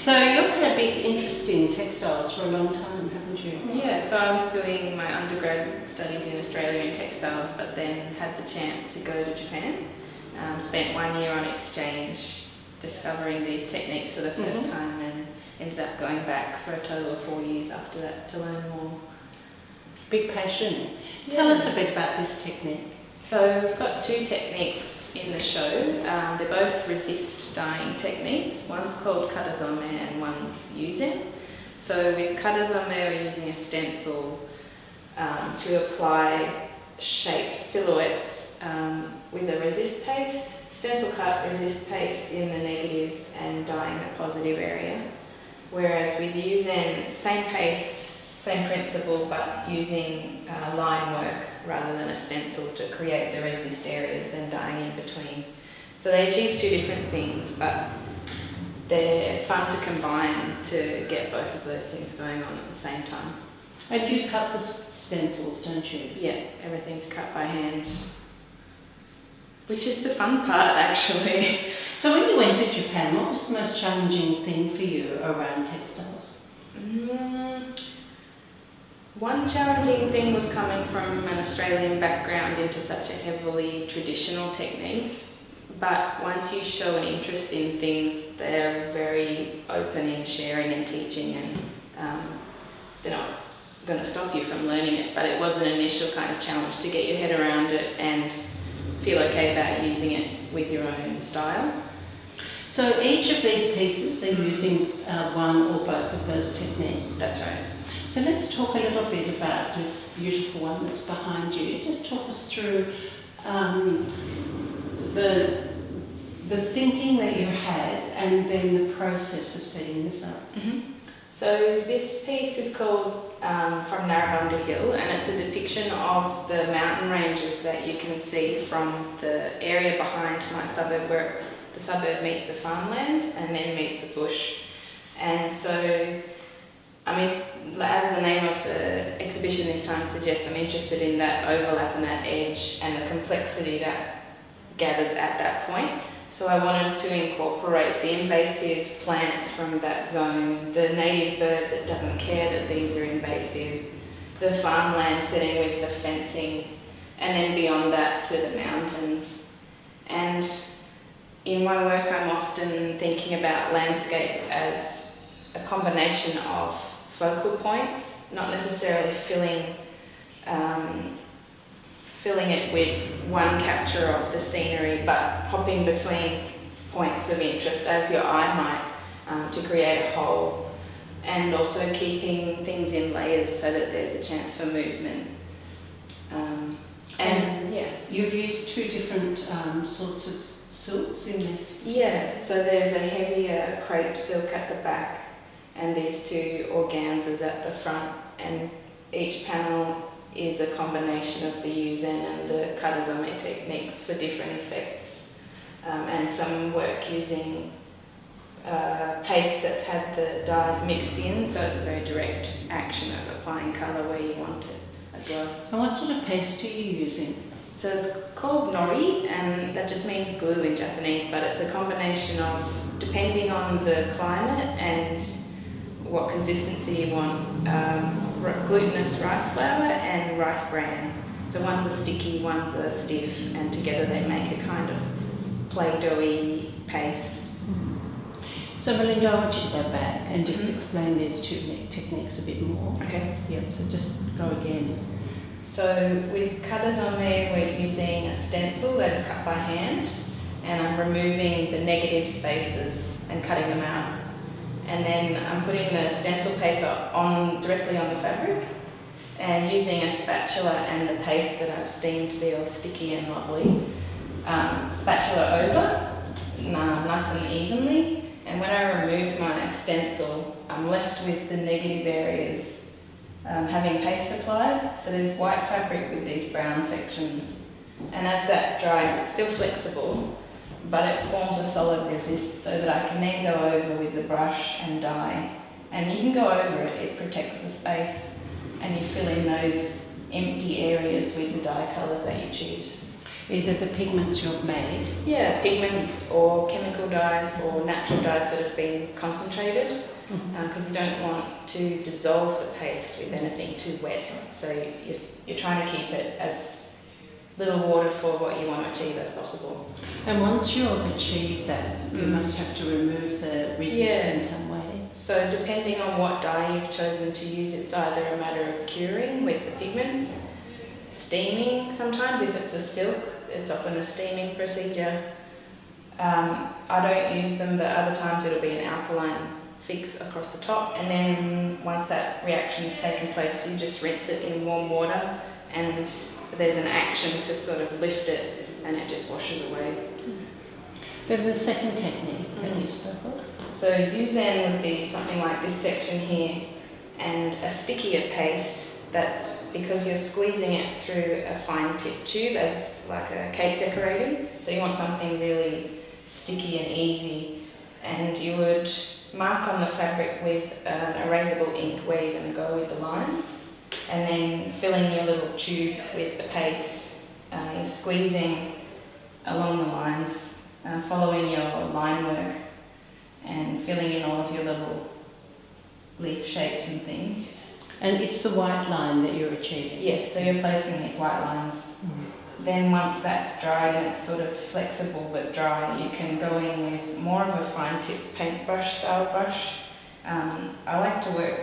So you've had a big interest in textiles for a long time, haven't you? Yeah, so I was doing my undergrad studies in Australia in textiles, but then had the chance to go to Japan. Spent 1 year on exchange discovering these techniques for the first time, and ended up going back for a total of 4 years after that to learn more. Big passion. Tell us a bit about this technique. So we've got two techniques in the show. They're both resist dyeing techniques. One's called katazome and one's yuzen. So with katazome we're using a stencil to apply shaped silhouettes with a resist paste, stencil cut resist paste in the negatives and dyeing the positive area. Whereas with yuzen, same paste, same principle, but using line work rather than a stencil to create the resist areas and dyeing in between. So they achieve two different things, but they're fun to combine to get both of those things going on at the same time. And you cut the stencils, don't you? Yeah, everything's cut by hand, which is the fun part actually. So when you went to Japan, what was the most challenging thing for you around textiles? One challenging thing was coming from an Australian background into such a heavily traditional technique, but once you show an interest in things, they're very open in sharing and teaching, and they're not going to stop you from learning it, but it was an initial kind of challenge to get your head around it and feel okay about using it with your own style. So each of these pieces are using one or both of those techniques? That's right. So let's talk a little bit about this beautiful one that's behind you. Just talk us through the thinking that you had and then the process of setting this up. So this piece is called From Melinda Heal, and it's a depiction of the mountain ranges that you can see from the area behind my suburb, where the suburb meets the farmland and then meets the bush. And so, I mean, as the name of the exhibition this time suggests, I'm interested in that overlap and that edge and the complexity that gathers at that point. So I wanted to incorporate the invasive plants from that zone, the native bird that doesn't care that these are invasive, the farmland sitting with the fencing, and then beyond that to the mountains. And in my work I'm often thinking about landscape as a combination of focal points, not necessarily filling it with one capture of the scenery, but hopping between points of interest as your eye might to create a whole, and also keeping things in layers so that there's a chance for movement. And yeah, you've used two different sorts of silks in this. Yeah, so there's a heavier crepe silk at the back and these two organzas at the front, and each panel is a combination of the yuzen and the katazome techniques for different effects, and some work using paste that's had the dyes mixed in, so it's a very direct action of applying colour where you want it as well. And what sort of paste are you using? So it's called nori, and that just means glue in Japanese, but it's a combination of, depending on the climate and what consistency you want, glutinous rice flour and rice bran. So one's a sticky, one's a stiff, and together they make a kind of play-doughy paste. So Melinda, I want you to go back and just explain these two techniques a bit more. Okay. Yep, so just go again. So with katazome we're using a stencil that's cut by hand, and I'm removing the negative spaces and cutting them out. And then I'm putting the stencil paper directly on the fabric, and using a spatula and the paste that I've steamed to be all sticky and lovely. Spatula over, nice and evenly, and when I remove my stencil, I'm left with the negative areas having paste applied. So there's white fabric with these brown sections, and as that dries it's still flexible, but it forms a solid resist so that I can then go over with the brush and dye. And you can go over it, it protects the space, and you fill in those empty areas with the dye colours that you choose. Either the pigments you've made. Yeah, pigments or chemical dyes or natural dyes that have been concentrated, because you don't want to dissolve the paste with anything too wet. So you're trying to keep it as little water for what you want to achieve as possible. And once you've achieved that, you must have to remove the resist in some way. So depending on what dye you've chosen to use, it's either a matter of curing with the pigments, steaming sometimes. If it's a silk, it's often a steaming procedure. I don't use them, but other times it'll be an alkaline fix across the top, and then once that reaction's taken place, you just rinse it in warm water, and there's an action to sort of lift it, and it just washes away. Then the second technique that you spoke of. So yuzen would be something like this section here, and a stickier paste. That's because you're squeezing it through a fine tip tube as like a cake decorating. So you want something really sticky and easy, and you would mark on the fabric with an erasable ink where you're going to go with the lines, and then filling your little tube with the paste. You're squeezing along the lines, following your line work, and filling in all of your little leaf shapes and things. And it's the white line that you're achieving? Yes, so you're placing these white lines. Then once that's dried and it's sort of flexible but dry, you can go in with more of a fine tip paintbrush style brush. I like to work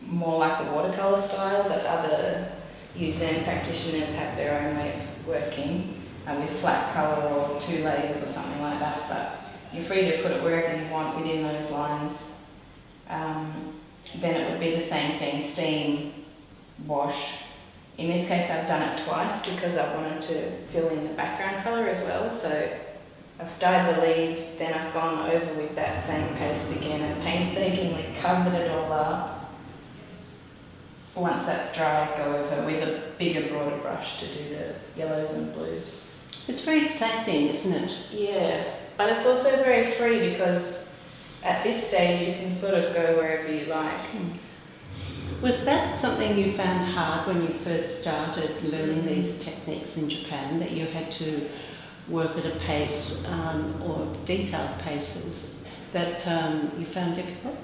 more like a watercolour style, but other yuzen practitioners have their own way of working with flat colour or 2 layers or something like that, but you're free to put it wherever you want within those lines. Then it would be the same thing, steam, wash. In this case I've done it twice because I wanted to fill in the background colour as well, so I've dyed the leaves, then I've gone over with that same paste again and painstakingly covered it all up. Once that's dry, I go over with a bigger, broader brush to do the yellows and blues. It's very exacting, isn't it? Yeah, but it's also very free because at this stage you can sort of go wherever you like. Was that something you found hard when you first started learning these techniques in Japan, that you had to work at a pace or detailed pace that you found difficult?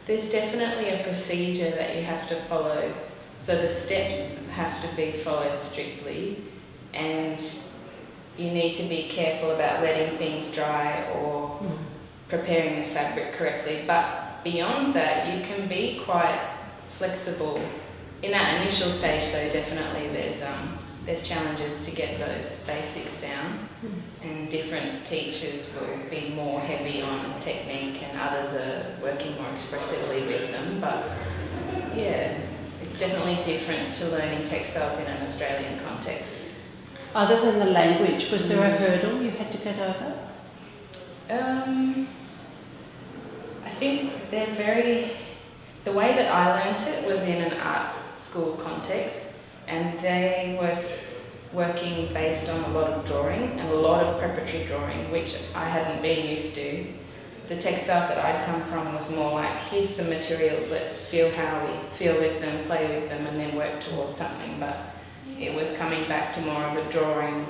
There's definitely a procedure that you have to follow. So the steps have to be followed strictly, and you need to be careful about letting things dry or preparing the fabric correctly. But beyond that, you can be quite flexible. In that initial stage though, definitely there's challenges to get those basics down, and different teachers will be more heavy on technique and others are working more expressively with them. But yeah, it's definitely different to learning textiles in an Australian context. Other than the language, was there a hurdle you had to get over? I think the way that I learnt it was in an art school context, and they were working based on a lot of drawing and a lot of preparatory drawing, which I hadn't been used to. The textiles that I'd come from was more like, here's some materials, let's feel how we feel with them, play with them, and then work towards something. But it was coming back to more of a drawing,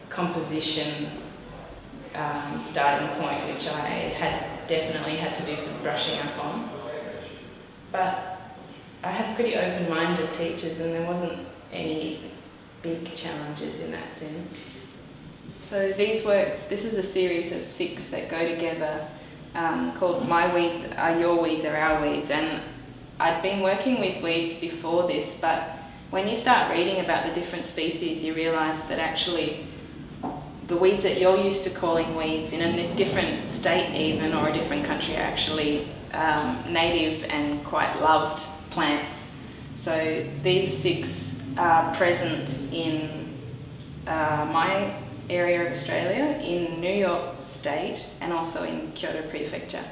composition starting point, which I had definitely had to do some brushing up on. But I had pretty open-minded teachers, and there wasn't any big challenges in that sense. So these works, this is a series of 6 that go together, called My Weeds Are Your Weeds Are Our Weeds. And I'd been working with weeds before this, but when you start reading about the different species, you realise that actually the weeds that you're used to calling weeds in a different state even, or a different country, are actually native and quite loved plants. So these 6 are present in my area of Australia, in New York State, and also in Kyoto Prefecture.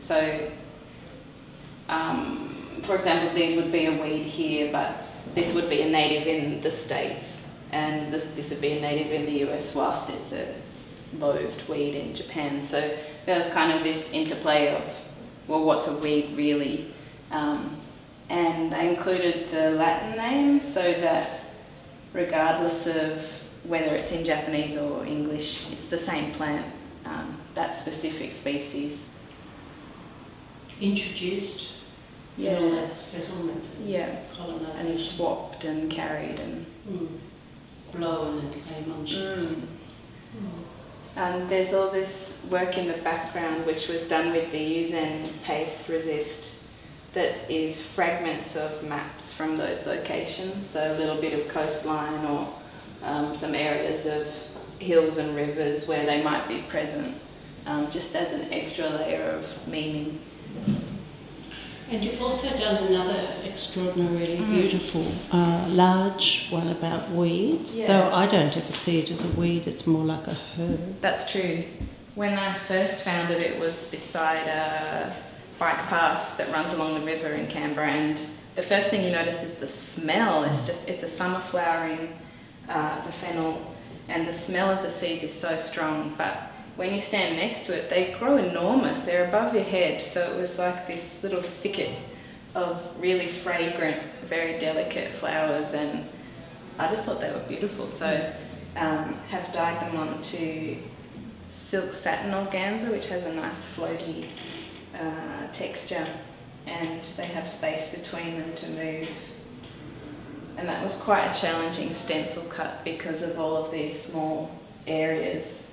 So, for example, these would be a weed here, but this would be a native in the States, and this would be a native in the US, whilst it's a loathed weed in Japan. So there was kind of this interplay of, well, what's a weed really? And I included the Latin name so that regardless of whether it's in Japanese or English, it's the same plant, that specific species. Introduced in all that settlement and colonisation. And swapped and carried and blown and came on ships. And there's all this work in the background which was done with the yuzen paste resist that is fragments of maps from those locations, so a little bit of coastline or some areas of hills and rivers where they might be present, just as an extra layer of meaning. And you've also done another extraordinarily beautiful large one about weeds, though I don't ever see it as a weed, it's more like a herb. That's true. When I first found it, it was beside a bike path that runs along the river in Canberra, and the first thing you notice is the smell. It's a summer flowering, the fennel, and the smell of the seeds is so strong, but when you stand next to it, they grow enormous. They're above your head, so it was like this little thicket of really fragrant, very delicate flowers, and I just thought they were beautiful. So have dyed them onto silk satin organza, which has a nice floaty texture, and they have space between them to move. And that was quite a challenging stencil cut because of all of these small areas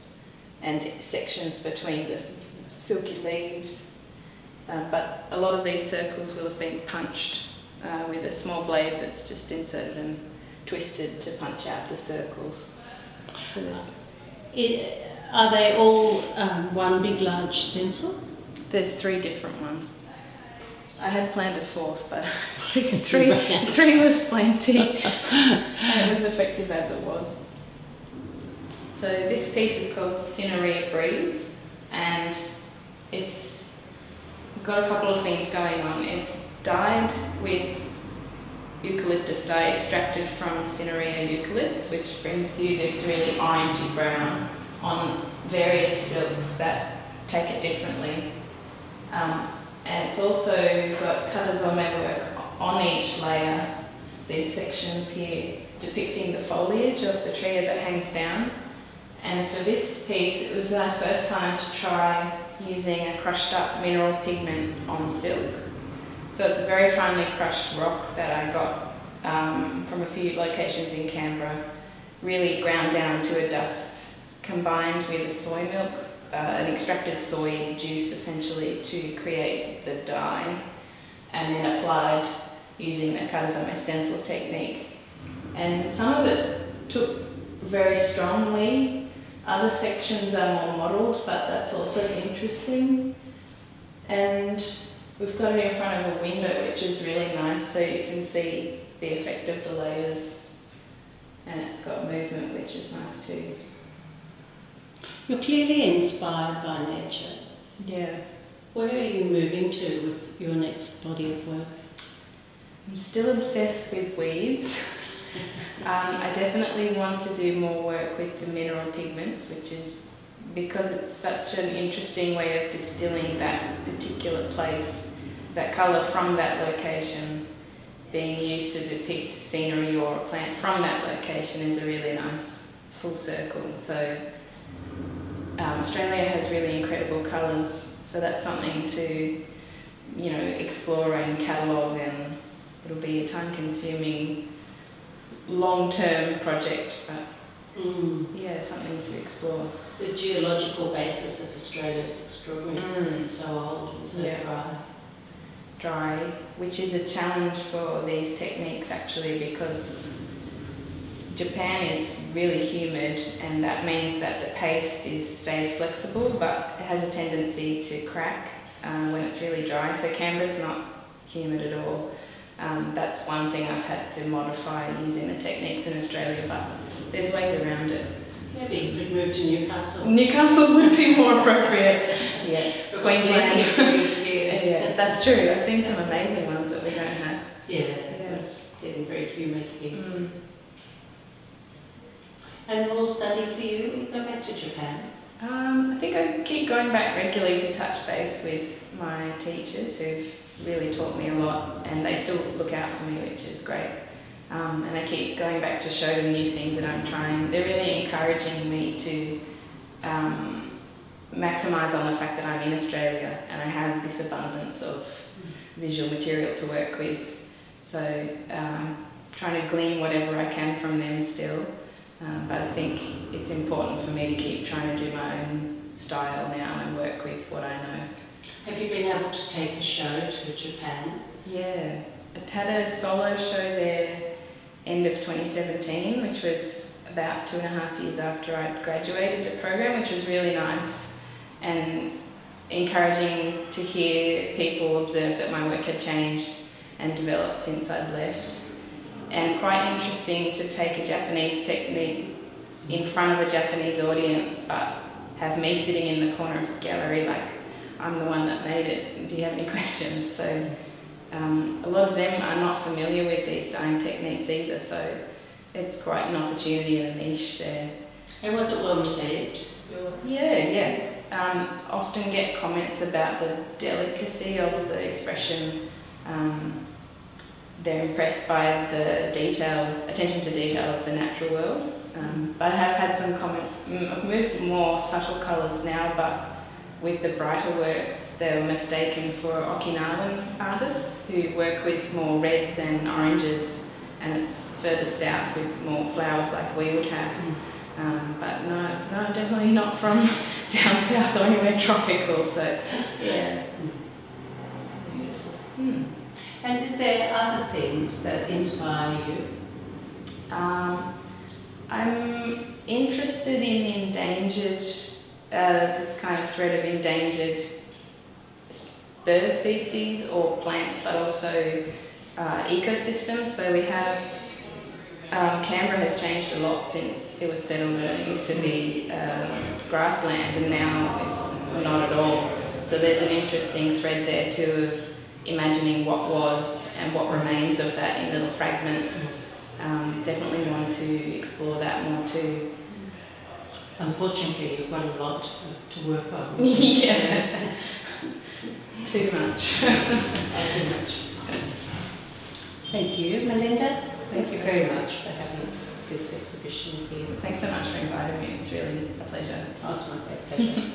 and sections between the silky leaves. But a lot of these circles will have been punched with a small blade that's just inserted and twisted to punch out the circles. So Are they all one big large stencil? there's 3 different ones. I had planned a 4th, but three was plenty, and it was effective as it was. So this piece is called Cinerea Breeze, and it's got a couple of things going on. It's dyed with eucalyptus dye extracted from Cinerea eucalypts, which brings you this really orangey brown on various silks that take it differently. And it's also got katazome work on each layer, these sections here depicting the foliage of the tree as it hangs down. And for this piece, it was my first time to try using a crushed up mineral pigment on silk. So it's a very finely crushed rock that I got from a few locations in Canberra, really ground down to a dust, combined with a soy milk, an extracted soy juice essentially, to create the dye, and then applied using the katazome stencil technique. And some of it took very strongly, other sections are more modelled, but that's also interesting. And we've got it in front of a window, which is really nice, so you can see the effect of the layers, and it's got movement, which is nice too. You're clearly inspired by nature. Yeah. Where are you moving to with your next body of work? I'm still obsessed with weeds. I definitely want to do more work with the mineral pigments, which is because it's such an interesting way of distilling that particular place, that colour from that location being used to depict scenery or a plant from that location is a really nice full circle. So Australia has really incredible colours, so that's something to, explore and catalogue, and it'll be a time-consuming, long-term project, but something to explore. The geological basis of Australia is extraordinary because it's so old and so dry, which is a challenge for these techniques actually, because Japan is really humid, and that means that the paste stays flexible, but it has a tendency to crack when it's really dry. So Canberra's not humid at all. That's one thing I've had to modify using the techniques in Australia, but there's ways around it. Maybe you could move to Newcastle. Newcastle would be more appropriate. Yes, Queensland. Yeah, that's true. I've seen some amazing ones that we don't have. Yeah, it's getting very humid here. And more study for you? Go back to Japan. I think I keep going back regularly to touch base with my teachers who've really taught me a lot, and they still look out for me, which is great. And I keep going back to show them new things that I'm trying. They're really encouraging me to maximise on the fact that I'm in Australia and I have this abundance of visual material to work with. So trying to glean whatever I can from them still. But I think it's important for me to keep trying to do my own style now and work with what I know. Have you been able to take a show to Japan? Yeah, I had a solo show there end of 2017, which was about 2.5 years after I'd graduated the program, which was really nice and encouraging to hear people observe that my work had changed and developed since I'd left. And quite interesting to take a Japanese technique in front of a Japanese audience, but have me sitting in the corner of the gallery like I'm the one that made it. Do you have any questions? So a lot of them are not familiar with these dyeing techniques either, so it's quite an opportunity and a niche there. And was it well received? Yeah. Often get comments about the delicacy of the expression. They're impressed by the attention to detail of the natural world. But I have had some comments. I've moved more subtle colours now, but with the brighter works, they were mistaken for Okinawan artists who work with more reds and oranges, and it's further south with more flowers like we would have. But no, definitely not from down south or anywhere tropical, so yeah. Beautiful. And is there other things that inspire you? I'm interested in endangered, this kind of thread of endangered bird species or plants, but also ecosystems. So we have, Canberra has changed a lot since it was settled. It used to be grassland and now it's not at all. So there's an interesting thread there too of imagining what was and what remains of that in little fragments. Definitely want to explore that more too. Unfortunately, you've got a lot to work on. Yeah, too much. Too much. Thank you, Melinda. Thank you very much for having this exhibition here. Thanks so much for inviting me. It's really a pleasure. Oh, it's my great pleasure.